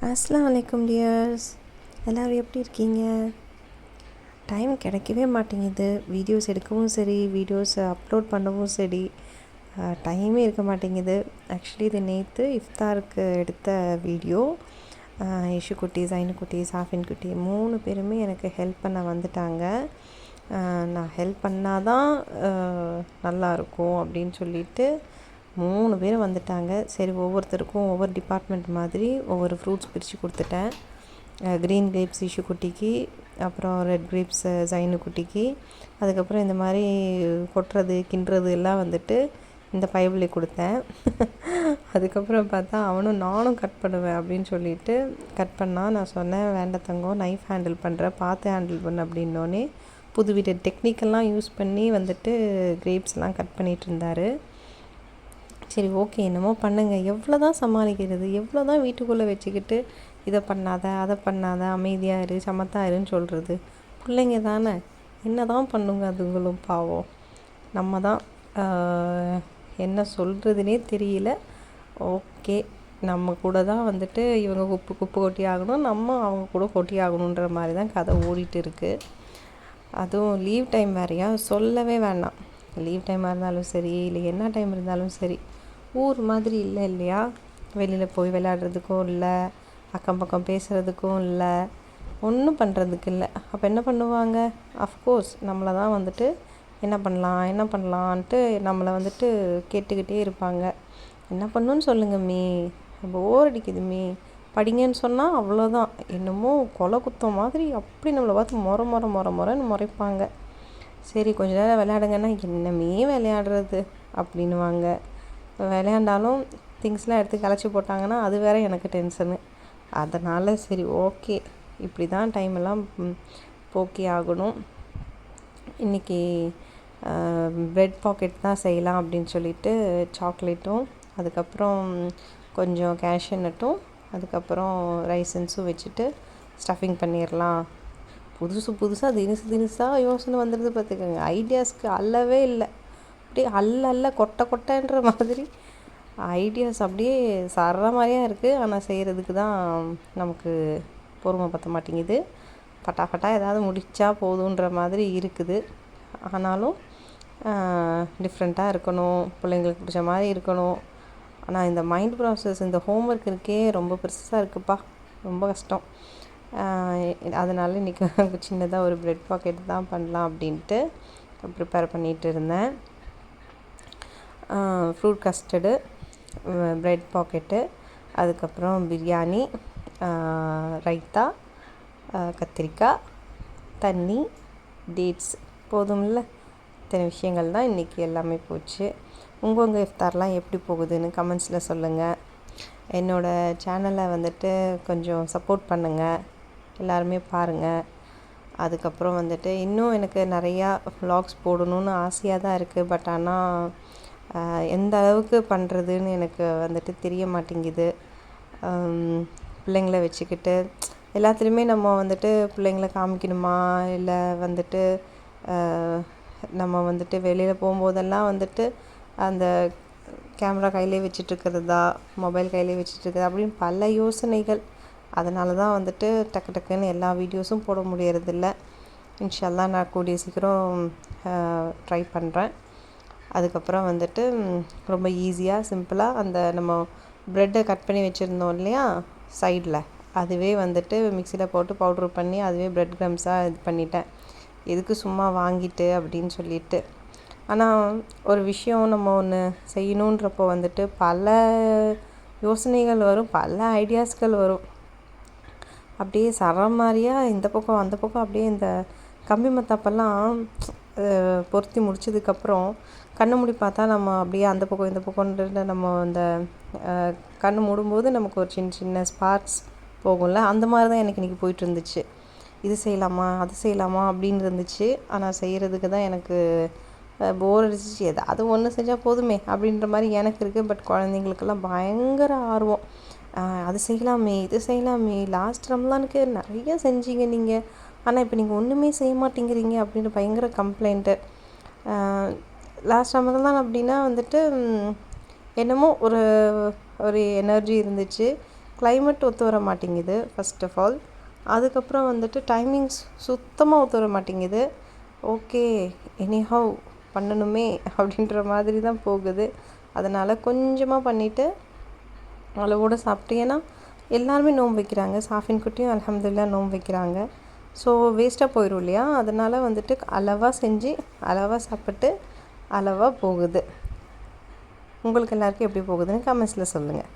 அஸ்ஸலாமு அலைக்கும் டியர்ஸ். எல்லோரும் எப்படி இருக்கீங்க? டைம் கிடைக்கவே மாட்டேங்குது. வீடியோஸ் எடுக்கவும் சரி, வீடியோஸ் அப்லோட் பண்ணவும் சரி, டைமே இருக்க மாட்டேங்குது. ஆக்சுவலி இது நேற்று இஃப்தாருக்கு எடுத்த வீடியோ. இஷுக்குட்டி, ஜைனுக்குட்டி, சாஃபின் குட்டி 3 பேருமே எனக்கு ஹெல்ப் பண்ண வந்துட்டாங்க. நான் ஹெல்ப் பண்ணால் தான் நல்லாயிருக்கும் அப்படின்னு சொல்லிட்டு 3 பேரும் வந்துட்டாங்க. சரி, ஒவ்வொருத்தருக்கும் ஒவ்வொரு டிபார்ட்மெண்ட் மாதிரி ஒவ்வொரு ஃப்ரூட்ஸ் பிரித்து கொடுத்துட்டேன். க்ரீன் கிரேப்ஸ் இஷுக்குட்டிக்கு, அப்புறம் ரெட் கிரேப்ஸ் ஜைனுக்குட்டிக்கு, அதுக்கப்புறம் இந்த மாதிரி கொட்டுறது கிண்டுறது எல்லாம் வந்துட்டு இந்த பைபிளை கொடுத்தேன். அதுக்கப்புறம் பார்த்தா அவனும் நானும் கட் பண்ணுவேன் அப்படின்னு சொல்லிட்டு கட் பண்ணால், நான் சொன்னேன் வேண்டாம் தங்கம், நைஃப் ஹேண்டில் பண்ணுற, பார்த்து ஹேண்டில் பண்ண அப்படின்னோடனே புதுவித டெக்னிக்கெல்லாம் யூஸ் பண்ணி வந்துட்டு கிரேப்ஸ்லாம் கட் பண்ணிகிட்டு இருந்தார். சரி, ஓகே, என்னமோ பண்ணுங்கள். எவ்வளோ தான் சமாளிக்கிறது, எவ்வளோ தான் வீட்டுக்குள்ளே வச்சுக்கிட்டு இதை பண்ணாத அதை பண்ணாத, அமைதியாக இரு, சமத்தா இருன்னு சொல்கிறது. பிள்ளைங்க தானே, என்ன தான் பண்ணுங்க அதுங்களும் பாவம். நம்ம தான் என்ன சொல்கிறதுனே தெரியல. ஓகே, நம்ம கூட தான் வந்துட்டு இவங்க குப்பு கொட்டி ஆகணும், நம்ம அவங்க கூட கொட்டி ஆகணுன்ற மாதிரி தான் கதை ஓடிட்டு இருக்குது. அதுவும் லீவ் டைம் வேறையா, சொல்லவே வேண்டாம். லீவ் டைமாக இருந்தாலும் சரி, இல்லை என்ன டைம் இருந்தாலும் சரி, ஊர் மாதிரி இல்லை இல்லையா? வெளியில் போய் விளையாடுறதுக்கும் இல்லை, அக்கம் பக்கம் பேசுகிறதுக்கும் இல்லை, ஒன்றும் பண்ணுறதுக்கு இல்லை. அப்போ என்ன பண்ணுவாங்க? அஃப்கோர்ஸ் நம்மளை தான் வந்துட்டு என்ன பண்ணலான்ட்டு நம்மளை வந்துட்டு கேட்டுக்கிட்டே இருப்பாங்க. என்ன பண்ணுன்னு சொல்லுங்கள் மீ, போர் அடிக்குது மீ, படிங்கன்னு சொன்னால் அவ்வளோதான், என்னமோ கொலை குத்தம் மாதிரி அப்படி நம்மளை பார்த்து முறைன்னு முறைப்பாங்க. சரி, கொஞ்ச நேரம் விளையாடுங்கன்னா என்னமே விளையாடுறது அப்படின்வாங்க. விளையாண்டாலும் திங்ஸ்லாம் எடுத்து கலைச்சி போட்டாங்கன்னா அது வேறு எனக்கு டென்ஷனு. அதனால் சரி, ஓகே, இப்படி தான் டைமெல்லாம் போக்கி ஆகணும். இன்றைக்கி ப்ரெட் பாக்கெட் தான் செய்யலாம் அப்படின்னு சொல்லிட்டு சாக்லேட்டும், அதுக்கப்புறம் கொஞ்சம் கேஷ்யூ நட்டும், அதுக்கப்புறம் ரைசன்ஸும் வச்சுட்டு ஸ்டஃபிங் பண்ணிடலாம். புதுசாக தினுசாக யோசனை வந்துடுது பார்த்துக்கோங்க. ஐடியாஸ்க்கு அல்லவே இல்லை. அப்படியே அல்ல கொட்டைன்ற மாதிரி ஐடியாஸ் அப்படியே சர்ற மாதிரியாக இருக்குது. ஆனால் செய்கிறதுக்கு தான் நமக்கு பொறுமை பற்ற மாட்டேங்குது. ஃபட்டா ஏதாவது முடித்தா போதுன்ற மாதிரி இருக்குது. ஆனாலும் டிஃப்ரெண்ட்டாக இருக்கணும், பிள்ளைங்களுக்கு பிடிச்ச மாதிரி இருக்கணும். ஆனால் இந்த மைண்ட் ப்ராசஸ், இந்த ஹோம்ஒர்க் இருக்கே ரொம்ப பெருசாக இருக்குப்பா, ரொம்ப கஷ்டம். அதனால் இன்றைக்கி சின்னதாக ஒரு ப்ரெட் பாக்கெட் தான் பண்ணலாம் அப்படின்ட்டு ப்ரிப்பேர் பண்ணிகிட்டு இருந்தேன். ஃப்ரூட் கஸ்டர்டு, ப்ரெட் பாக்கெட்டு, அதுக்கப்புறம் பிரியாணி, ரைத்தா, கத்திரிக்காய், தண்ணி, டேட்ஸ், போதும்ல. இத்தனை விஷயங்கள் தான் இன்றைக்கி எல்லாமே போச்சு. உங்கள் இஃப்தார்லாம் எப்படி போகுதுன்னு கமெண்ட்ஸில் சொல்லுங்கள். என்னோடய சேனலை வந்துட்டு கொஞ்சம் சப்போர்ட் பண்ணுங்கள், எல்லாருமே பாருங்கள். அதுக்கப்புறம் வந்துட்டு இன்னும் எனக்கு நிறையா vlogs போடணுன்னு ஆசையாக தான் இருக்குது. பட் ஆனால் எந்த அளவுக்கு பண்ணுறதுன்னு எனக்கு வந்துட்டு தெரிய மாட்டேங்குது. பிள்ளைங்கள வச்சுக்கிட்டு எல்லாத்துலேயுமே நம்ம வந்துட்டு பிள்ளைங்கள காமிக்கணுமா, இல்லை வந்துட்டு நம்ம வந்துட்டு வெளியில் போகும்போதெல்லாம் வந்துட்டு அந்த கேமரா கையிலே வச்சிட்ருக்கிறதா, மொபைல் கையிலே வச்சிட்ருக்குதா அப்படின்னு பல யோசனைகள். அதனால தான் வந்துட்டு டக்குன்னு எல்லா வீடியோஸும் போட முடியறதில்ல. இன்ஷா அல்லாஹ் நான் கூடிய சீக்கிரம் ட்ரை பண்ணுறேன். அதுக்கப்புறம் வந்துட்டு ரொம்ப ஈஸியாக சிம்பிளாக அந்த நம்ம ப்ரெட்டை கட் பண்ணி வச்சுருந்தோம் இல்லையா சைடில், அதுவே வந்துட்டு மிக்சியில் போட்டு பவுட்ரு பண்ணி அதுவே ப்ரெட் க்ரம்ஸாக இது பண்ணிட்டேன். எதுக்கு சும்மா வாங்கிட்டு அப்படின்னு சொல்லிட்டு. ஆனால் ஒரு விஷயம் நம்ம ஒன்று செய்யணுன்றப்போ வந்துட்டு பல யோசனைகள் வரும், பல ஐடியாஸ்கள் வரும். அப்படியே சர மாதிரியாக இந்த பக்கம் அந்த பக்கம் அப்படியே இந்த கம்பி மத்தாப்பெல்லாம் பொருத்தி முடிச்சதுக்கப்புறம் கண்ணை மூடி பார்த்தா நம்ம அப்படியே அந்த பக்கம் இந்த பக்கம்ன்ற நம்ம அந்த கண்ணு மூடும்போது நமக்கு ஒரு சின்ன ஸ்பார்க்ஸ் போகும்ல, அந்த மாதிரி தான் எனக்கு இன்றைக்கி போயிட்டு இருந்துச்சு. இது செய்யலாமா அது செய்யலாமா அப்படின்னு இருந்துச்சு. ஆனால் செய்கிறதுக்கு தான் எனக்கு போர் அடிச்சிச்சு. ஏதாவது ஒன்று செஞ்சால் போதுமே அப்படின்ற மாதிரி எனக்கு இருக்குது. பட் குழந்தைங்களுக்கெல்லாம் பயங்கர ஆர்வம். அது செய்யலாமே இது செய்யலாமே, லாஸ்ட் ரம்லானுக்கு நிறைய செஞ்சீங்க நீங்கள், ஆனால் இப்போ நீங்கள் ஒன்றுமே செய்ய மாட்டேங்கிறீங்க அப்படின்னு பயங்கர கம்ப்ளைண்ட்டு. லாஸ்ட் ரம்லான் அப்படின்னா வந்துட்டு என்னமோ ஒரு எனர்ஜி இருந்துச்சு. கிளைமேட் ஒத்து வர மாட்டேங்குது ஃபர்ஸ்ட் ஆஃப் ஆல். அதுக்கப்புறம் வந்துட்டு டைமிங்ஸ் சுத்தமாக ஒத்து வர மாட்டேங்குது. ஓகே எனிஹவ் பண்ணணுமே அப்படின்ற மாதிரி தான் போகுது. அதனால் கொஞ்சமாக பண்ணிவிட்டு அளவோடு சாப்பிட்டு, ஏன்னா எல்லாருமே நோன்பு வைக்கிறாங்க. சாஃபின் குட்டியும் அல்ஹம்துலில்லாஹ் நோன்பு வைக்கிறாங்க. ஸோ வேஸ்ட்டாக போயிடும் இல்லையா? அதனால் வந்துட்டு அளவாக செஞ்சு அளவாக சாப்பிட்டு அளவாக போகுது. உங்களுக்கு எல்லாருக்கும் எப்படி போகுதுன்னு கமெண்ட்ஸில் சொல்லுங்கள்.